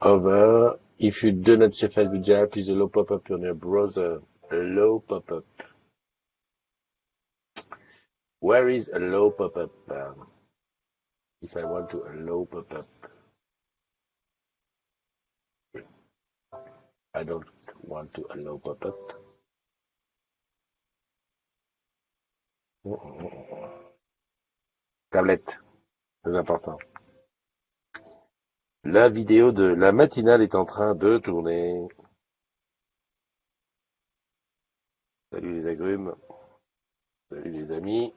Over. If you do not save with Java, please allow pop-up on your browser. Allow pop-up. Where is allow pop-up? If I want to allow pop-up, I don't want to allow pop-up. Tablette, c'est important. La vidéo de la matinale est en train de tourner. Salut les agrumes. Salut les amis.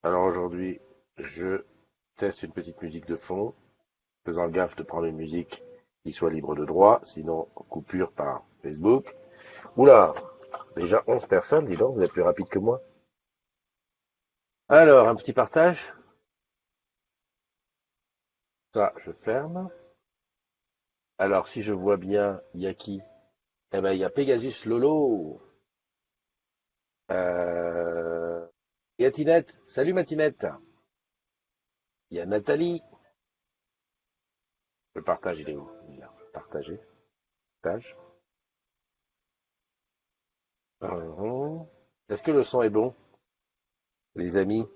Alors aujourd'hui, je teste une petite musique de fond, faisant gaffe de prendre une musique qui soit libre de droit, sinon coupure par Facebook. Oula, déjà 11 personnes, dis donc, vous êtes plus rapide que moi. Alors, un petit partage. Ça, je ferme. Alors, si je vois bien, il y a qui? Eh ben, il y a Pegasus Lolo. Il y a Tinette. Salut ma Tinette. Il y a Nathalie. Le partage, il est où? Il est là. Partager. Partage. Est-ce que le son est bon, les amis?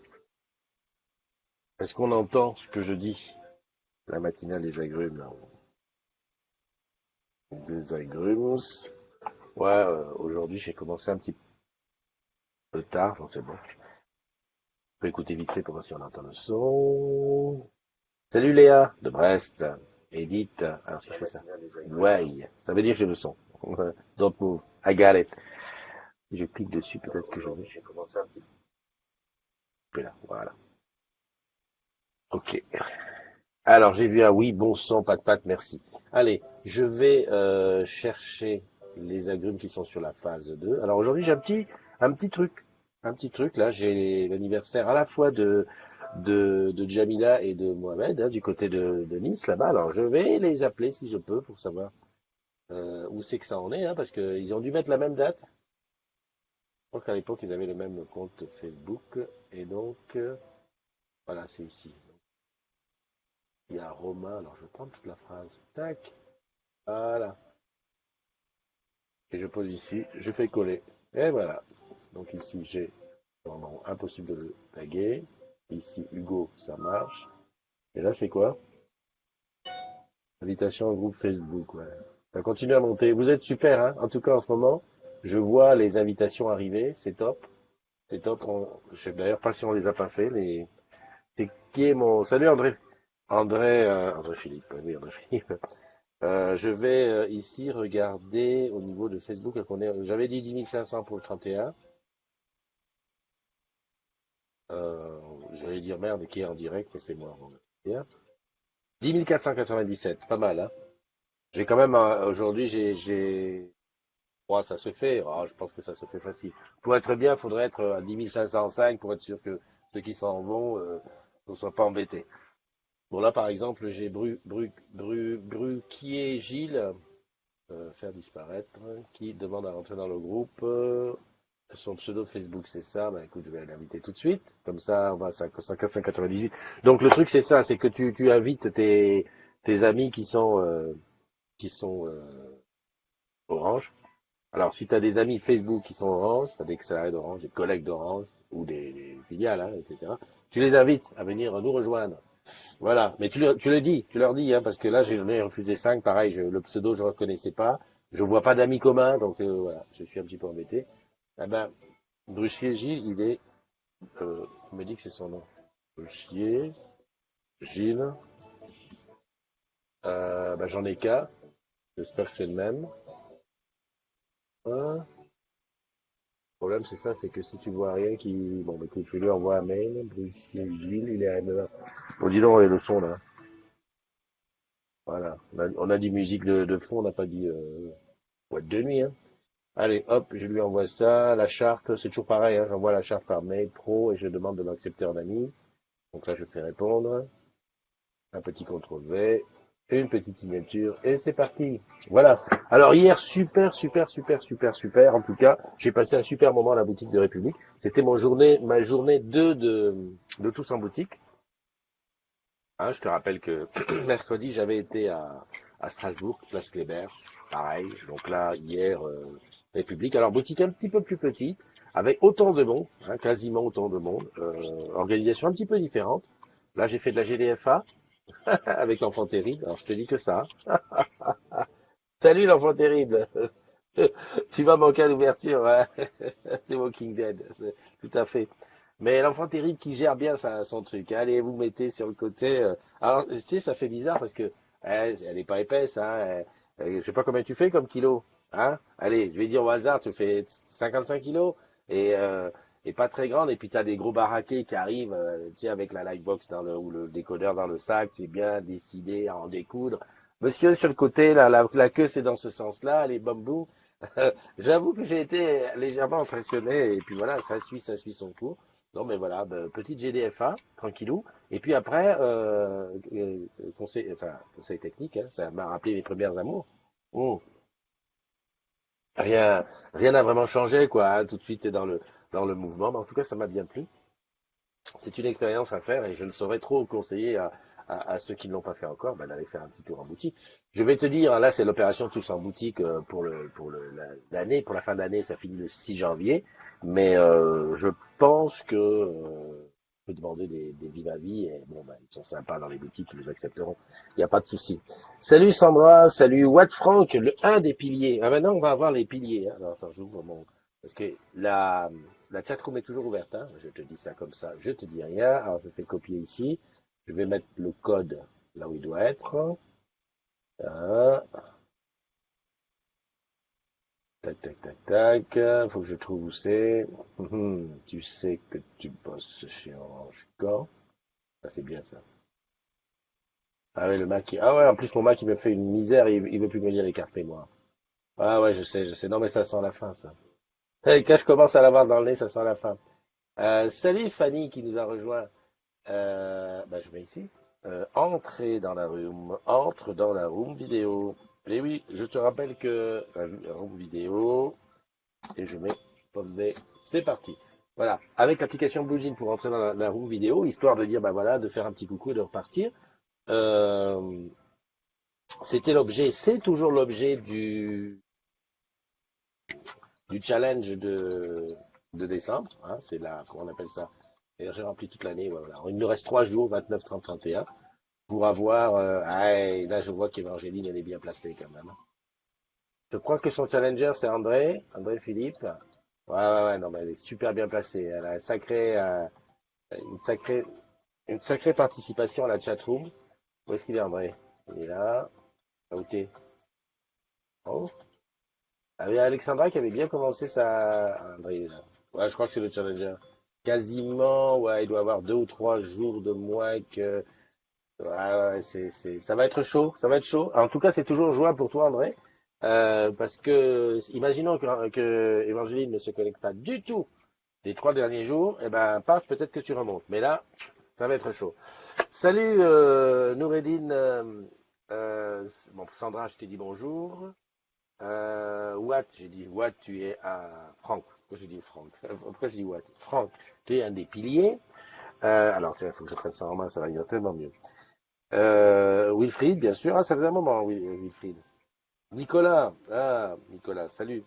Est-ce qu'on entend ce que je dis? La matinale des agrumes, là. Des agrumes. Ouais, aujourd'hui, j'ai commencé un petit peu tard, donc c'est bon. Je peux écouter vite fait pour voir si on entend le son. Salut Léa, de Brest. Edith, alors si je fais ça. Ouais, ça veut dire que j'ai le son. Don't move, I got it. Je clique dessus, peut-être que je vais. J'ai commencé un petit peu là, voilà. Ok. Alors, j'ai vu un oui, bon sang, pas de pâte, merci. Allez, je vais chercher les agrumes qui sont sur la phase 2. Alors aujourd'hui, j'ai un petit truc. Un petit truc, là, j'ai l'anniversaire à la fois de Jamila et de Mohamed, hein, du côté de Nice, là-bas. Alors, je vais les appeler si je peux pour savoir où c'est que ça en est, hein, parce qu'ils ont dû mettre la même date. Je crois qu'à l'époque, ils avaient le même compte Facebook. Et donc, voilà, c'est ici. Il y a Romain, alors je vais prendre toute la phrase. Tac, voilà. Et je pose ici, je fais coller. Et voilà. Donc ici, j'ai son nom, impossible de le taguer. Ici, Hugo, ça marche. Et là, c'est quoi? Invitation au groupe Facebook, ouais. Ça continue à monter. Vous êtes super, hein. En tout cas, en ce moment, je vois les invitations arriver. C'est top. C'est top. Je sais d'ailleurs pas si on les a pas fait. C'est qui est mon... Salut André. André Philippe. Oui, André Philippe. Je vais ici regarder au niveau de Facebook. J'avais dit 10 500 pour le 31. J'allais dire merde, qui est en direct, mais c'est moi. 10 497, pas mal, hein. J'ai quand même, aujourd'hui, ça se fait. Je pense que ça se fait facile. Pour être bien, il faudrait être à 10 505 pour être sûr que ceux qui s'en vont ne soient pas embêtés. Bon, là, par exemple, j'ai Bruquier Gilles, faire disparaître, qui demande à rentrer dans le groupe. Son pseudo Facebook, c'est ça. Bah écoute, je vais l'inviter tout de suite. Comme ça, on va à 598. Donc le truc, c'est ça, c'est que tu invites tes amis qui sont Orange. Alors, si tu as des amis Facebook qui sont Orange, tu as des salariés d'Orange, des collègues d'Orange ou des filiales, hein, etc. Tu les invites à venir nous rejoindre. Voilà. Mais tu leur dis, hein, parce que là, j'en ai refusé 5. Pareil, le pseudo, je ne reconnaissais pas. Je vois pas d'amis communs, donc voilà, je suis un petit peu embêté. Eh ben, Bruchier Gilles, il me dit que c'est son nom. Bruchier Gilles, j'en ai qu'un. J'espère que c'est le même. Le problème, c'est ça, c'est que si tu vois rien qui... Bon, bah, écoute, je lui envoie un mail. Bruchier Gilles, il est à M1. Bon, dis donc, et le son, là. Voilà. On a dit musique de fond, on n'a pas dit boîte de nuit, hein. Allez, hop, je lui envoie ça. La charte, c'est toujours pareil, hein. J'envoie la charte par mail pro et je demande de m'accepter en ami. Donc là, je fais répondre. Un petit CTRL V, une petite signature, et c'est parti. Voilà. Alors hier, super, super, super, super, super. En tout cas, j'ai passé un super moment à la boutique de République. C'était ma journée 2 de tous en boutique. Hein, je te rappelle que mercredi, j'avais été à Strasbourg, place Kléber, pareil. Donc là, hier, République. Alors, boutique un petit peu plus petite, avec autant de monde, hein, quasiment autant de monde. Organisation un petit peu différente. Là, j'ai fait de la GDFA avec l'enfant terrible. Alors, je te dis que ça. Salut l'enfant terrible. Tu vas manquer à l'ouverture, hein. C'est Walking Dead, tout à fait. Mais l'enfant terrible qui gère bien son truc. Allez, vous mettez sur le côté. Alors, tu sais, ça fait bizarre parce que elle est pas épaisse, hein. Je sais pas combien tu fais comme kilo, hein. Allez, je vais dire au hasard, tu fais 55 kilos et et pas très grande. Et puis t'as des gros baraquets qui arrivent, tu sais, avec la lightbox ou le décodeur dans le sac. C'est bien décidé à en découdre. Monsieur sur le côté, là, la queue c'est dans ce sens-là, les bambous. J'avoue que j'ai été légèrement impressionné. Et puis voilà, ça suit son cours. Non, mais voilà, petite GDFA, tranquillou. Et puis après, conseil technique, hein, ça m'a rappelé mes premières amours. Oh, rien, rien n'a vraiment changé, quoi, hein. Tout de suite, t'es dans le mouvement. Mais en tout cas, ça m'a bien plu. C'est une expérience à faire et je ne saurais trop conseiller à ceux qui ne l'ont pas fait encore d'aller faire un petit tour en boutique. Je vais te dire, là c'est l'opération tous en boutique l'année, pour la fin de l'année, ça finit le 6 janvier, mais je pense que on peut demander des viva-vie et bon ils sont sympas dans les boutiques, ils nous accepteront, il n'y a pas de souci. Salut Sandra, salut Watt Frank, le un des piliers. Ah maintenant on va avoir les piliers, hein. Alors attends, j'ouvre mon parce que la chatroom est toujours ouverte, hein. Je te dis ça comme ça, je te dis rien. Alors je fais copier ici. Je vais mettre le code là où il doit être. Hein. Tac, tac, tac, tac. Faut que je trouve où c'est. Tu sais que tu bosses chez Orange Corp. Ah, c'est bien ça. Ah ouais, le Mac. Ah ouais, en plus mon Mac il me fait une misère, il veut plus me lire les cartes mémoire. Ah ouais, je sais. Non mais ça sent la fin ça. Quand je commence à l'avoir dans le nez, ça sent la fin. Salut Fanny qui nous a rejoint. Je mets ici. Entre dans la room vidéo. Et oui, je te rappelle que la room vidéo, et je mets Pombe. C'est parti. Voilà, avec l'application BlueJean pour entrer dans la room vidéo, histoire de dire, bah voilà, de faire un petit coucou et de repartir. Euh, c'est toujours l'objet du challenge de décembre. Hein, c'est là, comment on appelle ça? D'ailleurs, j'ai rempli toute l'année. Ouais, voilà. Il nous reste 3 jours, 29, 30, 31. Pour avoir. Là, je vois qu'Evangeline, elle est bien placée quand même. Je crois que son challenger, c'est André Philippe. Ouais, non, mais elle est super bien placée. Elle a une sacrée, une sacrée participation à la chatroom. Où est-ce qu'il est, André? Il est là. Ah, où t'es? Oh. Ah, il y a Alexandra qui avait bien commencé sa. André, il est là. Ouais, je crois que c'est le challenger. Quasiment, ouais, il doit avoir 2 ou 3 jours de moins que. Ouais, ça va être chaud, ça va être chaud. En tout cas, c'est toujours jouable pour toi, André, parce que, imaginons que Évangeline ne se connecte pas du tout les 3 derniers jours, eh ben, paf, peut-être que tu remontes. Mais là, ça va être chaud. Salut, Noureddin. Bon, Sandra, je t'ai dit bonjour. Watt, j'ai dit Watt, tu es à Franck. Pourquoi j'ai dit Franck? Pourquoi j'ai dit Watt? Franck, tu es un des piliers. Alors, tiens, il faut que je prenne ça en main, ça va ir tellement mieux. Wilfried, bien sûr. Ah, ça faisait un moment, oui, Wilfried. Nicolas, salut.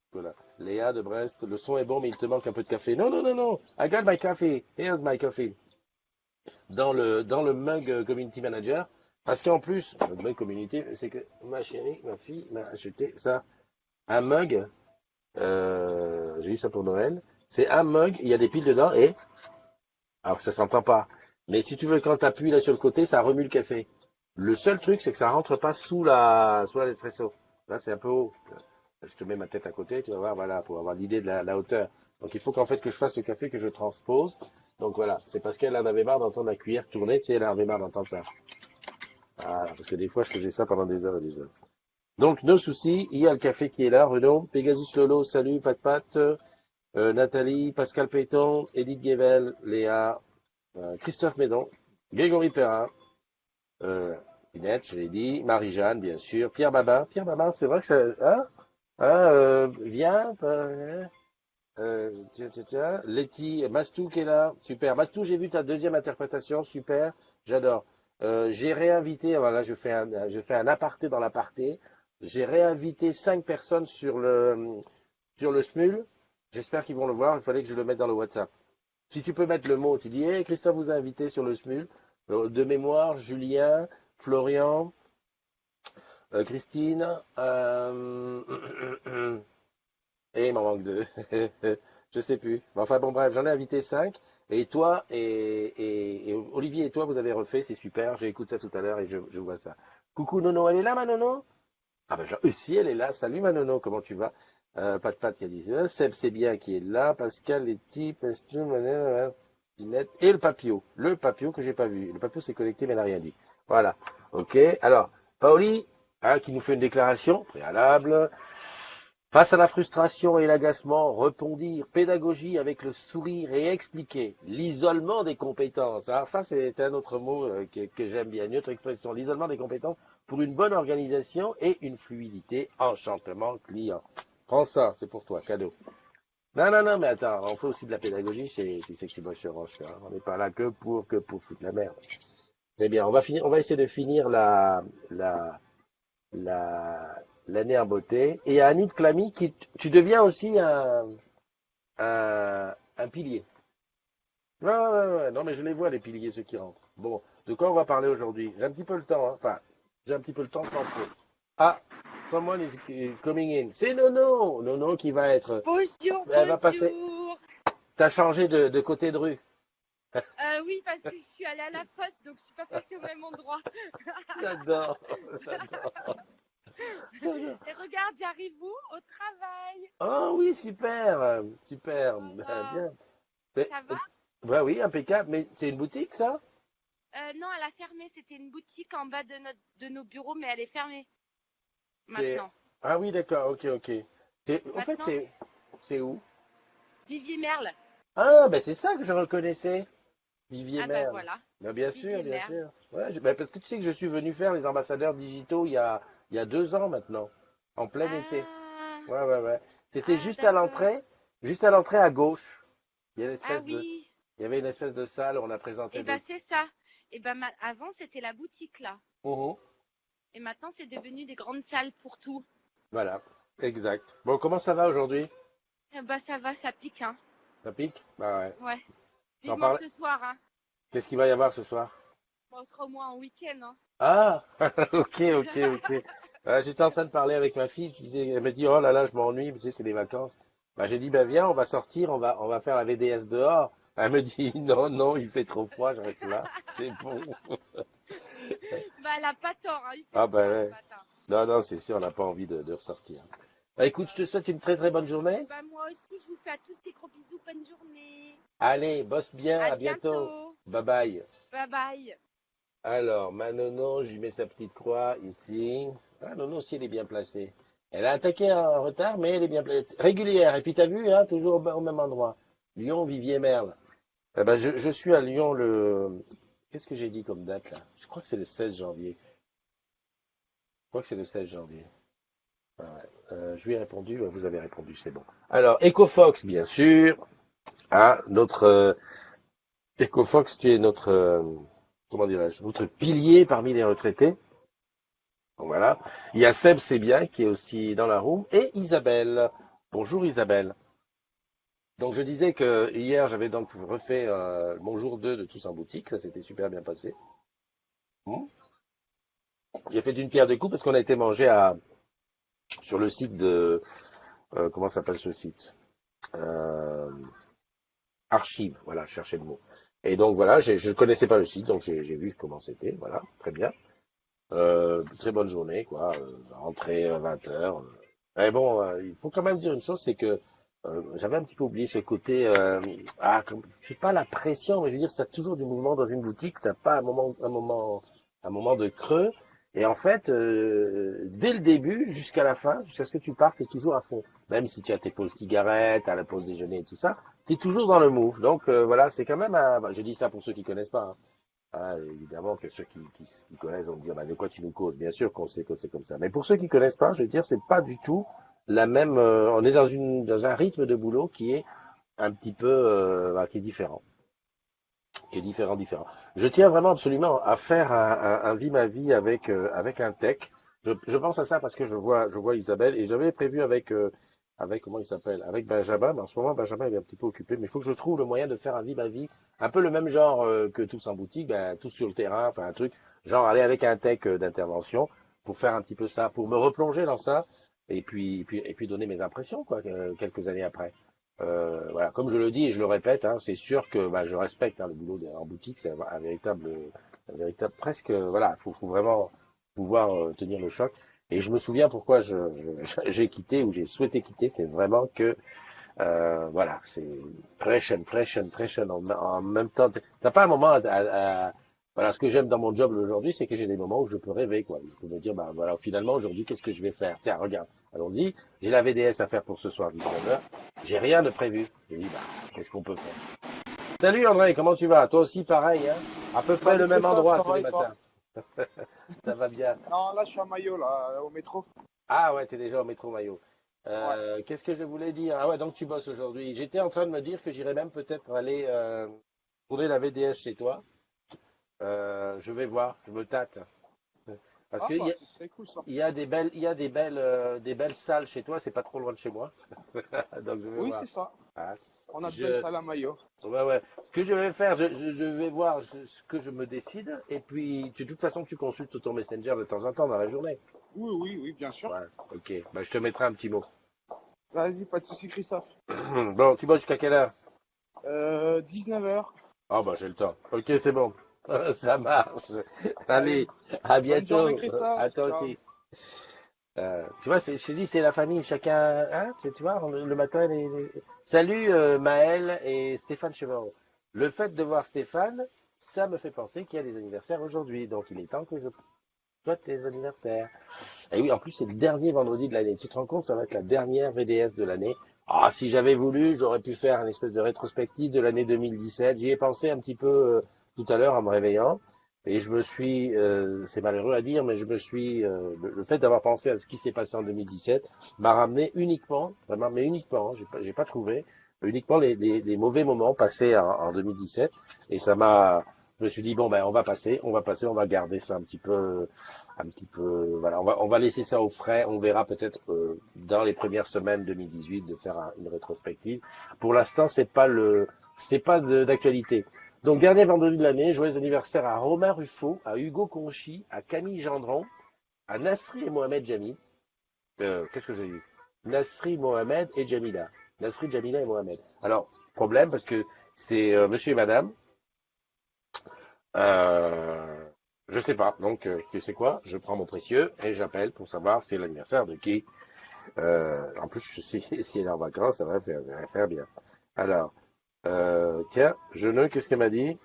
Nicolas. Léa de Brest, le son est bon, mais il te manque un peu de café. Non, non, non, non. I got my coffee. Here's my coffee. Dans le mug Community Manager. Parce qu'en plus, le mug Community, c'est que ma chérie, ma fille, m'a acheté ça. Un mug. J'ai eu ça pour Noël. C'est un mug, il y a des piles dedans et. Alors, ça s'entend pas. Mais si tu veux, quand tu appuies là sur le côté, ça remue le café. Le seul truc, c'est que ça rentre pas sous la Nespresso. Là, c'est un peu haut. Je te mets ma tête à côté, tu vas voir, voilà, pour avoir l'idée de la hauteur. Donc, il faut qu'en fait que je fasse le café que je transpose. Donc voilà, c'est parce qu'elle en avait marre d'entendre la cuillère tourner, tu sais, elle en avait marre d'entendre ça. Voilà, parce que des fois, je faisais ça pendant des heures et des heures. Donc, no souci, il y a le café qui est là, Renaud. Pegasus Lolo, salut, Pat, Nathalie, Pascal Péton, Edith Guével, Léa, Christophe Médon, Grégory Perrin, Pinette, je l'ai dit, Marie-Jeanne, bien sûr, Pierre Babin. Pierre Babin, c'est vrai que ça. Hein, viens. Tiens. Letty, Mastou qui est là. Super. Mastou, j'ai vu ta deuxième interprétation. Super. J'adore. J'ai réinvité, voilà, je fais un aparté dans l'aparté. J'ai réinvité 5 personnes sur le SMUL. J'espère qu'ils vont le voir. Il fallait que je le mette dans le WhatsApp. Si tu peux mettre le mot, tu dis, hey, Christophe vous a invité sur le SMUL. De mémoire, Julien, Florian, Christine, et il m'en manque deux. Je sais plus. Enfin bon, bref, j'en ai invité 5. Et toi et Olivier et toi, vous avez refait, c'est super. J'ai écouté ça tout à l'heure et je vois ça. Coucou Nono, elle est là, ma Nono? Ah ben aussi, elle est là. Salut ma Nono, comment tu vas? Pat qui a dit ça. Seb c'est bien qui est là. Pascal, Letty, Pastou, Ginette et le papio. Le papio que j'ai pas vu. Le papio s'est connecté mais n'a rien dit. Voilà. Ok. Alors, Paoli, hein, qui nous fait une déclaration préalable. Face à la frustration et l'agacement, répondre, pédagogie avec le sourire et expliquer. L'isolement des compétences. Alors ça, c'est un autre mot que j'aime bien, une autre expression. L'isolement des compétences pour une bonne organisation et une fluidité enchantement client. Prends ça, c'est pour toi, cadeau. Non, non, non, mais attends, on fait aussi de la pédagogie, tu sais que c'est moche roche, hein. On n'est pas là que pour foutre la merde. Eh bien, on va essayer de finir la, l'année en beauté. Et il y a Annie de Clamy qui, tu deviens aussi un pilier. Ouais, ouais, ouais, ouais. Non, mais je les vois, les piliers, ceux qui rentrent. Bon, de quoi on va parler aujourd'hui? J'ai un petit peu le temps, hein. Enfin, j'ai un petit peu le temps sans trop. Ah, someone is coming in. C'est Nono! Nono qui va être, Bonjour, elle va passer. bonjour. T'as changé de côté de rue. Oui, parce que je suis allée à la poste, donc je suis pas passée au même endroit. J'adore, j'adore, j'adore. Et regarde, j'arrive où? Au travail. Oh oui, super, super, Voilà. bien. Mais, Ça va? ouais, oui, impeccable. Mais c'est une boutique, ça? Non, elle a fermé. C'était une boutique en bas de nos bureaux, mais elle est fermée C'est... maintenant. Ah oui, d'accord, ok, ok. En fait, Maintenant, c'est où? Vivier Merle. Ah, ben c'est ça que je reconnaissais. Vivier Ah bah Merle. voilà, Ben, bien sûr, Vivier bien Merle. sûr. Ouais, ben, parce que tu sais que je suis venu faire les ambassadeurs digitaux il y a 2 ans maintenant, en plein été. Ah, Ouais, ouais, ouais. C'était ah d'accord. juste à l'entrée à gauche. Il y a une Ah espèce de, oui. il y avait une espèce de salle où on a Et présenté bah des. c'est ça. Et bah avant c'était la boutique là. Mhm. Et maintenant c'est devenu des grandes salles pour tout. Voilà, exact. Bon, comment ça va aujourd'hui? Bah ça va, ça pique hein. Ça pique? Bah ouais. Ouais. T'en Vivement parlais? ce soir, hein. Qu'est-ce qu'il va y avoir ce soir? Bon, on sera au moins en week-end, hein. Ah, ok, ok, ok. J'étais en train de parler avec ma fille, elle me dit, oh là là, je m'ennuie, tu sais, c'est les vacances. Bah, j'ai dit, bah viens, on va sortir, on va faire la VDS dehors. Elle me dit, non, non, il fait trop froid, je reste là, c'est bon. Bah, elle a pas tort, hein. Il fait Ah bah froid ce ouais. matin. Non, non, c'est sûr, on n'a pas envie de ressortir. Bah, écoute, je te souhaite une très très bonne journée. Bah, moi aussi, je vous fais à tous des gros bisous. Bonne journée. Allez, bosse bien, À à bientôt. bientôt. Bye bye. Bye bye. Alors, ma Nono, je lui mets sa petite croix ici. Ah, Nono aussi, elle est bien placée. Elle a attaqué en retard, mais elle est bien placée. Régulière. Et puis, t'as vu, hein, toujours au même endroit. Lyon, Vivier, Merle. Eh ben, je suis à Lyon le... Qu'est-ce que j'ai dit comme date, là? Je crois que c'est le 16 janvier. Je crois que c'est le 16 janvier. Ah ouais. Je lui ai répondu, vous avez répondu, c'est bon. Alors, EcoFox, bien sûr. Ah, notre EcoFox, tu es notre, comment dirais-je, notre pilier parmi les retraités. Donc, voilà. Il y a Seb, c'est bien, qui est aussi dans la room, et Isabelle. Bonjour Isabelle. Donc je disais que hier j'avais donc refait mon jour 2 de Tous en boutique, ça s'était super bien passé. Hmm. J'ai fait d'une pierre deux coups parce qu'on a été manger sur le site de comment s'appelle ce site? Euh, Archive, voilà, je cherchais le mot. Et donc voilà, je ne connaissais pas le site, donc j'ai vu comment c'était, voilà, très bien. Très bonne journée, quoi. Rentrée 20 heures. Mais bon, il faut quand même dire une chose, c'est que j'avais un petit peu oublié ce côté, c'est pas la pression, mais je veux dire, ça a toujours du mouvement dans une boutique, t'as pas un moment de creux. Et en fait, dès le début jusqu'à la fin, jusqu'à ce que tu partes, t'es toujours à fond. Même si tu as tes pauses cigarettes, à la pause déjeuner et tout ça, t'es toujours dans le move. Donc voilà, c'est quand même je dis ça pour ceux qui connaissent pas, hein. Ah, évidemment que ceux qui connaissent vont me dire, bah, de quoi tu nous causes? Bien sûr qu'on sait que c'est comme ça. Mais pour ceux qui connaissent pas, je veux dire, c'est pas du tout la même, on est dans un rythme de boulot qui est un petit peu, qui est différent. différent. Je tiens vraiment absolument à faire un vie ma vie avec un tech. Je pense à ça parce que je vois Isabelle et j'avais prévu avec comment il s'appelle, avec Benjamin. Mais en ce moment, Benjamin il est un petit peu occupé, mais il faut que je trouve le moyen de faire un vie ma vie, un peu le même genre que tous en boutique, ben, tous sur le terrain, enfin un truc, genre aller avec un tech d'intervention pour faire un petit peu ça, pour me replonger dans ça et puis donner mes impressions quoi, quelques années après. Voilà, comme je le dis et je le répète, hein, c'est sûr que bah, je respecte hein, le boulot en boutique, c'est un véritable presque, voilà, faut vraiment pouvoir tenir le choc. Et je me souviens pourquoi j'ai quitté ou j'ai souhaité quitter, c'est vraiment que, voilà, c'est pression en même temps. T'as pas un moment voilà, ce que j'aime dans mon job aujourd'hui, c'est que j'ai des moments où je peux rêver, quoi. Je peux me dire, bah voilà, finalement aujourd'hui, qu'est-ce que je vais faire? Tiens, regarde, allons-y, j'ai la VDS à faire pour ce soir 19h. J'ai rien de prévu. J'ai dit, bah, qu'est-ce qu'on peut faire? Salut André, comment tu vas? Toi aussi, pareil, hein? À peu près Salut le même Christophe, endroit ça tous va les et toi? matins. Ça va bien. Non, là je suis à Maillot, là, au métro. Ah ouais, t'es déjà au métro Maillot. Ouais. Qu'est-ce que je voulais dire? Ah ouais, donc tu bosses aujourd'hui. J'étais en train de me dire que j'irais même peut-être aller rouler la VDS chez toi. Je vais voir, je me tâte. Parce Ah qu'il y bah, a, ce serait cool ça. il y a des belles salles chez toi, c'est pas trop loin de chez moi. Donc je vais Oui, voir. c'est ça. Ah, On a de belles je, salles à Maillot. ouais, ouais. Ce que je vais faire, je vais voir ce que je me décide. Et puis, de toute façon, tu consultes ton Messenger de temps en temps dans la journée. Oui, oui, oui, bien sûr. Ouais, ok. Bah, je te mettrai un petit mot. Vas-y, pas de souci, Christophe. Bon, tu bosses jusqu'à quelle heure? 19h. Ah, bah, j'ai le temps. Ok, c'est bon. Ça marche. Allez, Allez, à bonne journée, bientôt. Christophe. À toi Ciao. aussi. Tu vois, je te dis, c'est la famille, chacun, hein, tu vois, le matin, Salut Maël et Stéphane Chevreau. Le fait de voir Stéphane, ça me fait penser qu'il y a des anniversaires aujourd'hui, donc il est temps que je souhaite les anniversaires. Et oui, en plus, c'est le dernier vendredi de l'année. Tu te rends compte, ça va être la dernière VDS de l'année. Ah, si j'avais voulu, j'aurais pu faire une espèce de rétrospective de l'année 2017. J'y ai pensé un petit peu tout à l'heure en me réveillant. Et je me suis, c'est malheureux à dire, mais je me suis, le fait d'avoir pensé à ce qui s'est passé en 2017 m'a ramené uniquement, vraiment, mais uniquement, hein, j'ai pas trouvé, uniquement les mauvais moments passés en 2017. Et ça m'a, je me suis dit, bon, ben, on va garder ça un petit peu, voilà, on va laisser ça au frais. On verra peut-être dans les premières semaines 2018 de faire une rétrospective. Pour l'instant, c'est pas d'actualité. Donc dernier vendredi de l'année, joyeux anniversaire à Romain Ruffo, à Hugo Conchi, à Camille Gendron, à Nasri et Mohamed Jami. Qu'est-ce que j'ai eu? Nasri, Mohamed et Jamila. Nasri, Jamila et Mohamed. Alors problème parce que c'est Monsieur et Madame. Euh, je sais pas. Donc, tu sais quoi? Je prends mon précieux et j'appelle pour savoir si c'est l'anniversaire de qui. En plus, je sais si elle est en vacances, ça va faire bien. Alors, tiens, qu'est-ce qu'elle m'a dit?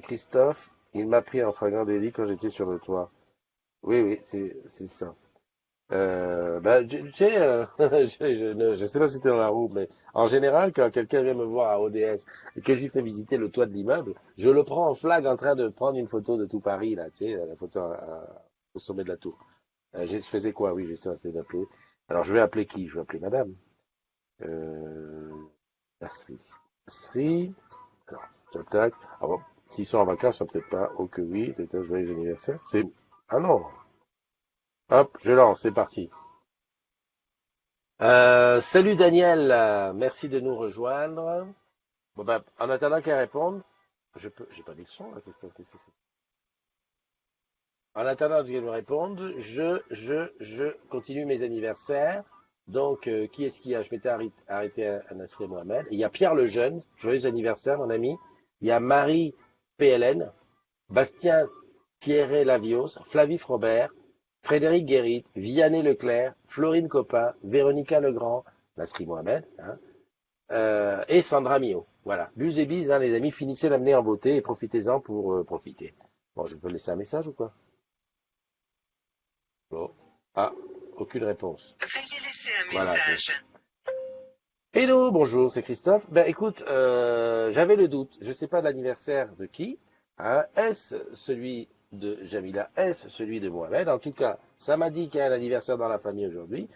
Christophe, il m'a pris en flagrant délit quand j'étais sur le toit. Oui, oui, c'est ça. Bah, tu sais, je sais pas si c'était dans la roue, mais en général, quand quelqu'un vient me voir à ODS et que je lui fais visiter le toit de l'immeuble, je le prends en flag en train de prendre une photo de tout Paris, là, tu sais, la photo au sommet de la tour. Je faisais quoi? Oui, j'étais en train d'appeler. Alors, je vais appeler qui? Je vais appeler madame. Euh, Astrid. Astrid. Alors, tac, tac. Ah bon, s'ils sont en vacances, ça peut-être pas. Oh que oui, c'est un joyeux anniversaire. Ah non. Hop, je lance, c'est parti. Salut Daniel, merci de nous rejoindre. Bon ben, en attendant qu'elle réponde, j'ai pas dit le son là, qu'est-ce que c'est? En attendant qu'elle me réponde, je continue mes anniversaires. Donc, qui est-ce qu'il y a? Je m'étais arrêté à Nasri Mohamed. Il y a Pierre le Jeune, joyeux anniversaire mon ami. Il y a Marie PLN, Bastien Thierry Lavios, Flavie Frobert, Frédéric Guérit, Vianney Leclerc, Florine Copin, Véronica Legrand, Nasri Mohamed, hein, et Sandra Mio. Voilà. Bus et bis, hein, les amis, finissez l'amener en beauté et profitez-en pour profiter. Bon, je peux laisser un message ou quoi? Bon. Ah, aucune réponse. Veuillez laisser un Voilà. message. Hello, bonjour, c'est Christophe. Ben écoute, j'avais le doute. Je ne sais pas l'anniversaire de qui. Hein. Est-ce celui de Jamila? Est-ce celui de Mohamed? En tout cas, ça m'a dit qu'il y a un anniversaire dans la famille aujourd'hui.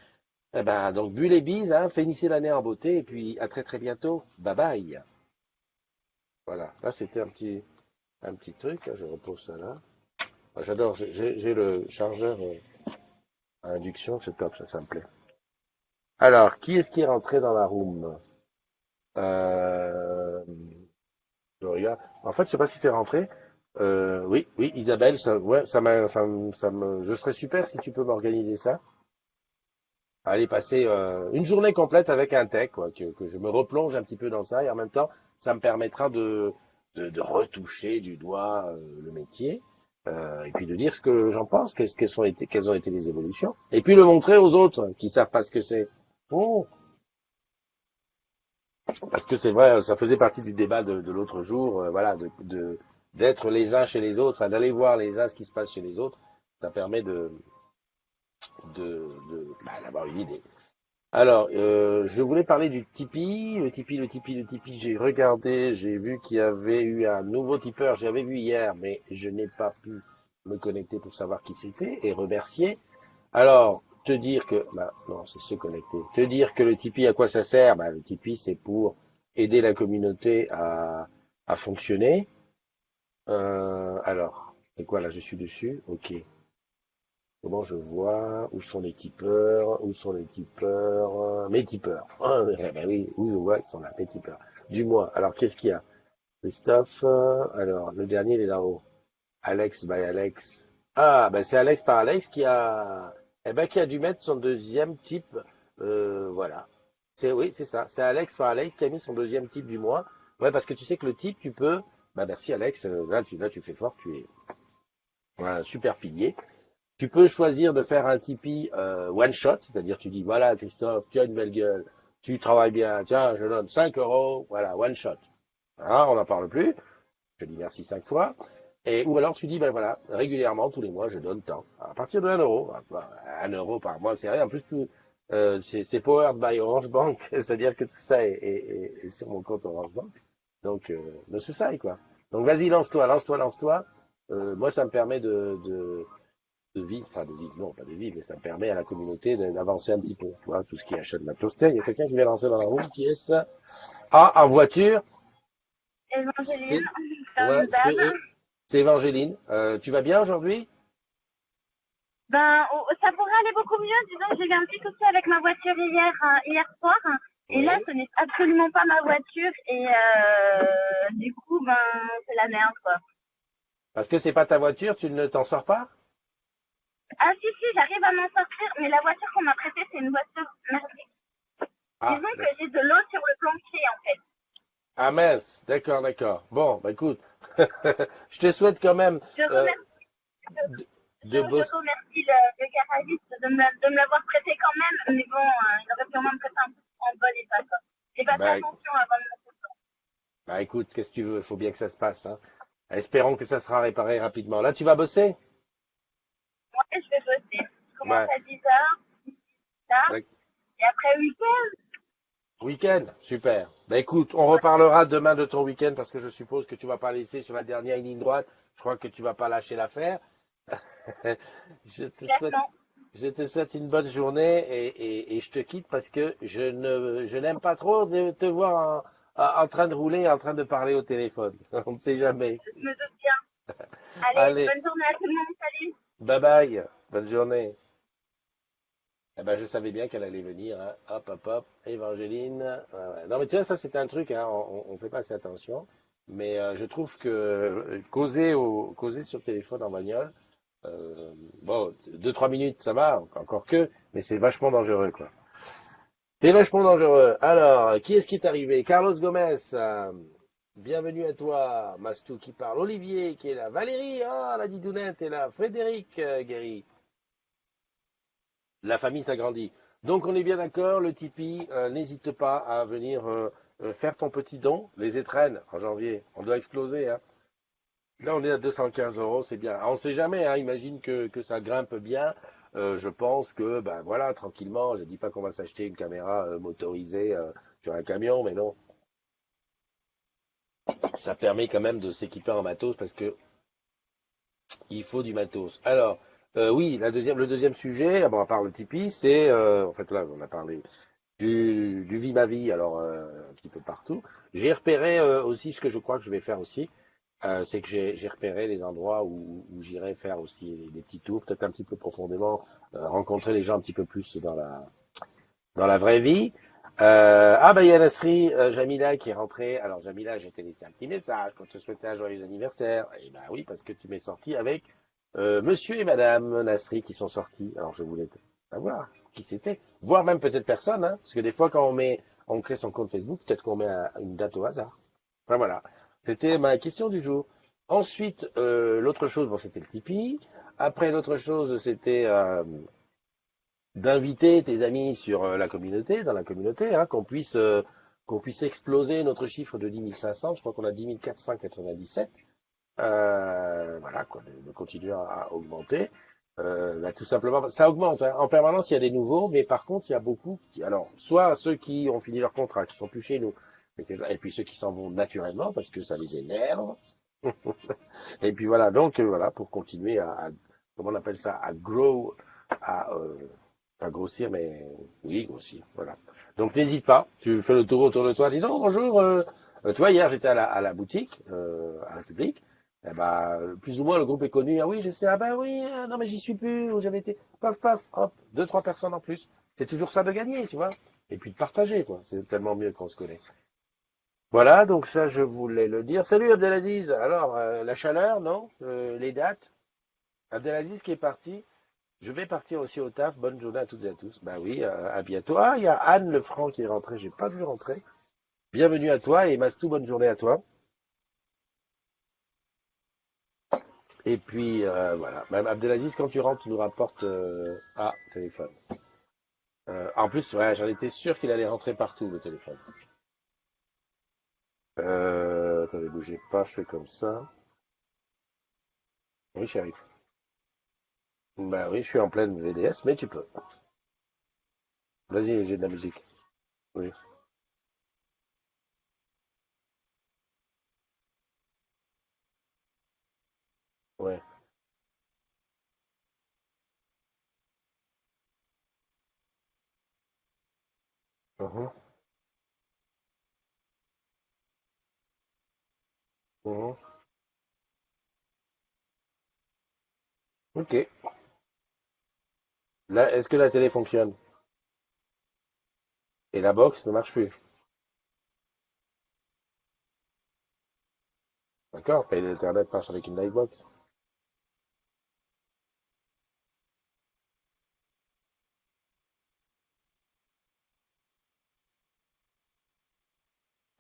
Eh ben, donc, bulle et bise, hein, finissez l'année en beauté, et puis à très très bientôt. Bye bye. Voilà, là c'était un petit. un petit truc, je repose ça là. Ah, j'adore, j'ai le chargeur à induction, c'est top, ça me plaît. Alors, qui est-ce qui est rentré dans la room? Euh, je regarde. En fait, je sais pas si c'est rentré. Oui, oui, Isabelle, ouais, je serais super si tu peux m'organiser ça. Aller passer une journée complète avec un tech, quoi, que je me replonge un petit peu dans ça et en même temps, ça me permettra de retoucher du doigt le métier et puis de dire ce que j'en pense, quelles ont été les évolutions, et puis le montrer aux autres qui savent pas ce que c'est. Oh, parce que c'est vrai, ça faisait partie du débat de l'autre jour, voilà, d'être les uns chez les autres, enfin, d'aller voir les uns ce qui se passe chez les autres, ça permet d'avoir une idée. Alors, je voulais parler du Tipeee. Le Tipeee, j'ai regardé, j'ai vu qu'il y avait eu un nouveau tipeur. J'avais vu hier, mais je n'ai pas pu me connecter pour savoir qui c'était et remercier. Alors, te dire que, bah, non, c'est se connecter. Te dire que le Tipeee, à quoi ça sert? Bah, le Tipeee, c'est pour aider la communauté à fonctionner. Alors, c'est quoi là? Je suis dessus. Ok. Comment je vois? Où sont les tipeurs? Où sont les tipeurs? Mes tipeurs. Ah, ben oui, où je vois qu'ils sont là, mes tipeurs. Du mois. Alors, qu'est-ce qu'il y a? Christophe. Alors, le dernier, il est là-haut. Alex by Alex. Ah, ben c'est Alex par Alex qui a dû mettre son deuxième type. Voilà. Oui, c'est ça. C'est Alex par Alex qui a mis son deuxième type du mois. Ouais, parce que tu sais que le type, tu peux. Bah merci Alex. Là, tu fais fort. Tu es un super pilier. Tu peux choisir de faire un Tipeee one shot, c'est-à-dire tu dis voilà Christophe, tu as une belle gueule, tu travailles bien, tiens, je donne 5 euros, voilà, one shot. Hein, on n'en parle plus, je dis merci 5 fois. Et ou alors tu dis ben voilà, régulièrement, tous les mois, je donne tant. À partir de 1 euro, enfin, 1 euro par mois, c'est rien. En plus, c'est powered by Orange Bank, c'est-à-dire que tout ça est sur mon compte Orange Bank. Donc, c'est ça, quoi. Donc vas-y, lance-toi, lance-toi, lance-toi. Moi, ça me permet de vivre, enfin de vivre, non, pas de vivre, mais ça permet à la communauté d'avancer un petit peu. Tu vois, tout ce qui achète de la toast. Il y a quelqu'un qui vient rentrer dans la room, qui est ça? Ah, en voiture, Évangéline, c'est, ouais, comme d'hab. c'est Évangéline. Tu vas bien aujourd'hui? Ben, ça pourrait aller beaucoup mieux. Disons que j'ai eu un petit souci avec ma voiture hier soir. Et là, Oui. ce n'est absolument pas ma voiture. Et du coup, ben, c'est la merde, quoi. Parce que c'est pas ta voiture, tu ne t'en sors pas? Ah si, si, j'arrive à m'en sortir. Mais la voiture qu'on m'a prêtée, c'est une voiture merdique. Ah, Disons que j'ai de l'eau sur le plancher, en fait. ah mince, d'accord, d'accord. Bon, bah écoute, je te souhaite quand même Je euh, remercie, de, je de bosser. remercie le garagiste de me l'avoir prêté quand même. Mais bon, il aurait pu au moins me prêter un peu en bon état, quoi. J'ai pas fait Bah, attention avant de me. bah écoute, qu'est-ce que tu veux? Il faut bien que ça se passe, hein. Espérons que ça sera réparé rapidement. Là, tu vas bosser? Ouais, je vais bosser. Je commence Ouais. à 10h, tard, Ouais. et après week-end. Week-end, super. Bah écoute, on reparlera demain de ton week-end parce que je suppose que tu vas pas laisser sur la dernière ligne droite. Je crois que tu vas pas lâcher l'affaire. Je te souhaite, Complètement. je te souhaite une bonne journée et je te quitte parce que je n'aime pas trop de te voir en train de rouler, en train de parler au téléphone. On ne sait jamais. Je me doute bien. Allez, Allez, bonne journée à tout le monde. Salut. bye bye. Bonne journée. Eh ben, je savais bien qu'elle allait venir, hein. Hop, hop, hop, Évangéline. Ouais, ouais. Non, mais tu vois, ça, c'est un truc, hein. On fait pas assez attention. Mais je trouve que causer sur le téléphone en bagnole, euh, bon, 2, 3 minutes, ça va, encore que, mais c'est vachement dangereux, quoi. C'est vachement dangereux. Alors, qui est-ce qui est arrivé? Carlos Gomez. Bienvenue à toi. Mastou qui parle. Olivier qui est là. Valérie, ah, la didounette est là. Frédéric Guéry. La famille s'agrandit. Donc on est bien d'accord, le Tipeee, n'hésite pas à venir faire ton petit don. Les étrennes en janvier, on doit exploser, hein. Là on est à 215 euros, c'est bien. On ne sait jamais, hein, imagine que ça grimpe bien. Je pense que ben voilà, tranquillement, je dis pas qu'on va s'acheter une caméra motorisée sur un camion, mais non. Ça permet quand même de s'équiper en matos parce que il faut du matos. Alors, oui, le deuxième sujet, ah bon, à part le Tipeee, c'est, en fait là, on a parlé du vie ma vie, alors un petit peu partout. J'ai repéré aussi ce que je crois que je vais faire aussi, C'est que j'ai repéré des endroits où j'irai faire aussi des petits tours, peut-être un petit peu profondément, rencontrer les gens un petit peu plus dans la vraie vie. Ah bah il y a Nasri Jamila qui est rentrée. Alors Jamila, j'ai te laissé un petit message pour te souhaiter un joyeux anniversaire. Et bah oui, parce que tu m'es sorti avec Monsieur et Madame Nasri qui sont sortis. Alors je voulais savoir qui c'était, voire même peut-être personne, hein, parce que des fois quand on crée son compte Facebook, peut-être qu'on met une date au hasard. Enfin voilà, c'était ma question du jour. Ensuite, l'autre chose, bon, c'était le Tipeee. Après, l'autre chose, c'était d'inviter tes amis sur la communauté, dans la communauté, hein, qu'on puisse exploser notre chiffre de 10 500. Je crois qu'on a 10 497. Voilà, quoi, de continuer à augmenter. Là, tout simplement, ça augmente hein. En permanence. Il y a des nouveaux, mais par contre, il y a beaucoup alors, soit ceux qui ont fini leur contrat, qui sont plus chez nous, et puis ceux qui s'en vont naturellement parce que ça les énerve. Et puis voilà, donc voilà, pour continuer comment on appelle ça, à grow, à pas grossir, mais oui, grossir, voilà. Donc n'hésite pas, tu fais le tour autour de toi, dis donc bonjour. Tu vois, hier j'étais à la boutique, à la République, eh ben, plus ou moins le groupe est connu, ah oui, je sais, ah ben oui, non mais j'y suis plus, où j'avais été, paf, paf, hop, deux, trois personnes en plus. C'est toujours ça de gagner, tu vois. Et puis de partager, quoi. C'est tellement mieux qu'on se connaît. Voilà, donc ça, je voulais le dire. Salut Abdelaziz. Alors, la chaleur, non? Les dates? Abdelaziz qui est parti. Je vais partir aussi au taf. Bonne journée à toutes et à tous. Bah oui, à bientôt. Ah, il y a Anne Lefranc qui est rentrée. J'ai pas vu rentrer. Bienvenue à toi et Mastou, bonne journée à toi. Et puis, voilà. Même Abdelaziz, quand tu rentres, tu nous rapportes... téléphone. En plus, ouais, j'en étais sûr qu'il allait rentrer partout, le téléphone. Attendez, bougez pas, je fais comme ça. Oui, chérie. Bah oui, je suis en pleine VDS, mais tu peux. Vas-y, j'ai de la musique. Oui, ouais. Mhm, mhm. Ok. Là, est-ce que la télé fonctionne? Et la box ne marche plus. D'accord? Et l'Internet marche avec une Livebox.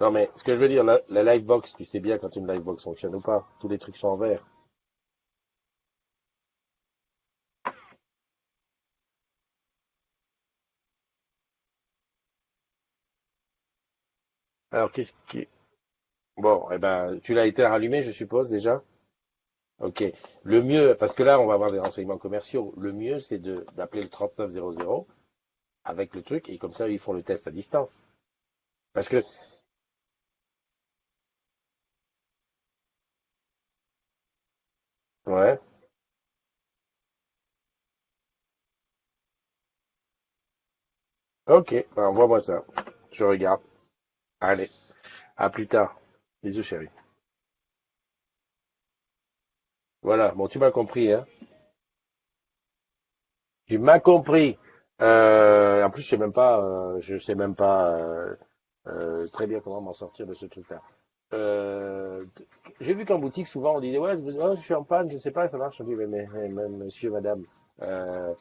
Non, mais ce que je veux dire, la Livebox, tu sais bien quand une Livebox fonctionne ou pas. Tous les trucs sont en vert. Alors, qu'est-ce qui... Bon, eh ben, tu l'as été rallumé, je suppose, déjà? Ok. Le mieux, parce que là, on va avoir des renseignements commerciaux. Le mieux, c'est d'appeler le 3900 avec le truc, et comme ça, ils font le test à distance. Parce que, ouais, ok, ben, envoie-moi ça. Je regarde. Allez, à plus tard. Bisous, chérie. Voilà, bon, tu m'as compris, hein. Tu m'as compris. En plus, je sais même pas très bien comment m'en sortir de ce truc-là. J'ai vu qu'en boutique, souvent, on disait, ouais, je suis en panne, je sais pas, ça marche. On dit, mais monsieur, madame, euh,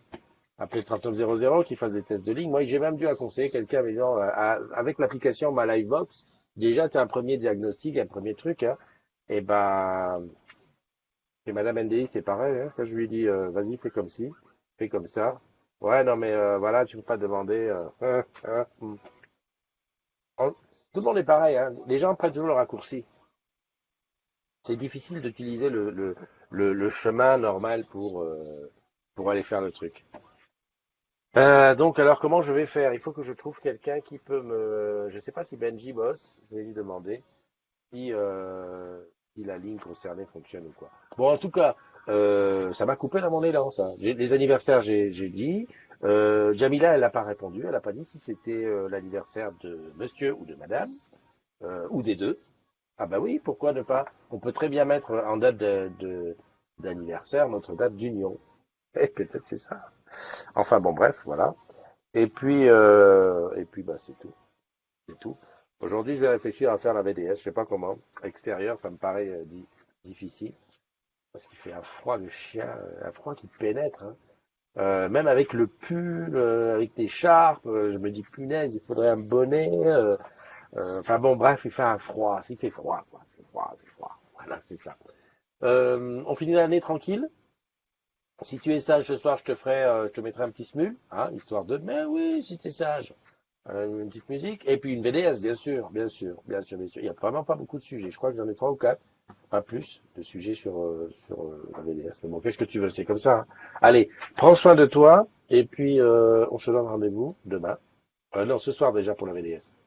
appelez le 3900 qui fasse des tests de ligne. Moi, j'ai même dû conseiller quelqu'un, mais non, avec l'application Ma Livebox, déjà, tu as un premier diagnostic, un premier truc, hein. Et ben, et Madame NDI, c'est pareil, hein. Quand je lui dis, vas-y, fais comme ci, fais comme ça. Ouais, non, mais voilà, tu peux pas demander. On- Tout le monde est pareil, hein. Les gens prennent toujours le raccourci. C'est difficile d'utiliser le chemin normal pour aller faire le truc. Donc, alors, comment je vais faire? Il faut que je trouve quelqu'un qui peut me... Je sais pas si Benji bosse, je vais lui demander si, si la ligne concernée fonctionne ou quoi. Bon, en tout cas, ça m'a coupé dans mon élan, ça. Les anniversaires, j'ai dit. Jamila, elle n'a pas répondu. Elle n'a pas dit si c'était l'anniversaire de monsieur ou de madame, ou des deux. Ah bah oui, pourquoi ne pas? On peut très bien mettre en date d'anniversaire notre date d'union. Eh, peut-être c'est ça. Enfin bon, bref, voilà. Et puis bah c'est tout, c'est tout. Aujourd'hui, je vais réfléchir à faire la VDS. Je sais pas comment. Extérieur, ça me paraît difficile parce qu'il fait un froid de chien, un froid qui pénètre, hein. Même avec le pull, avec l'écharpe, je me dis punaise, il faudrait un bonnet. Enfin bon, bref, il fait un froid. Il fait froid, quoi. Il fait froid, il fait froid. Voilà, c'est ça. On finit l'année tranquille. Si tu es sage ce soir, je te mettrai un petit smule, hein, histoire de. Mais oui, si tu es sage. Une petite musique et puis une VDS, bien sûr, bien sûr, bien sûr, bien sûr. Il y a vraiment pas beaucoup de sujets. Je crois que j'en ai trois ou quatre, pas plus, de sujets sur la VDS. Mais bon, qu'est-ce que tu veux, c'est comme ça, hein. Allez, prends soin de toi et puis on se donne rendez-vous demain. Non, ce soir déjà pour la VDS.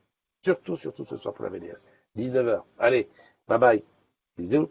Surtout, surtout ce soir pour la VDS. 19h. Allez, bye bye. Bisous.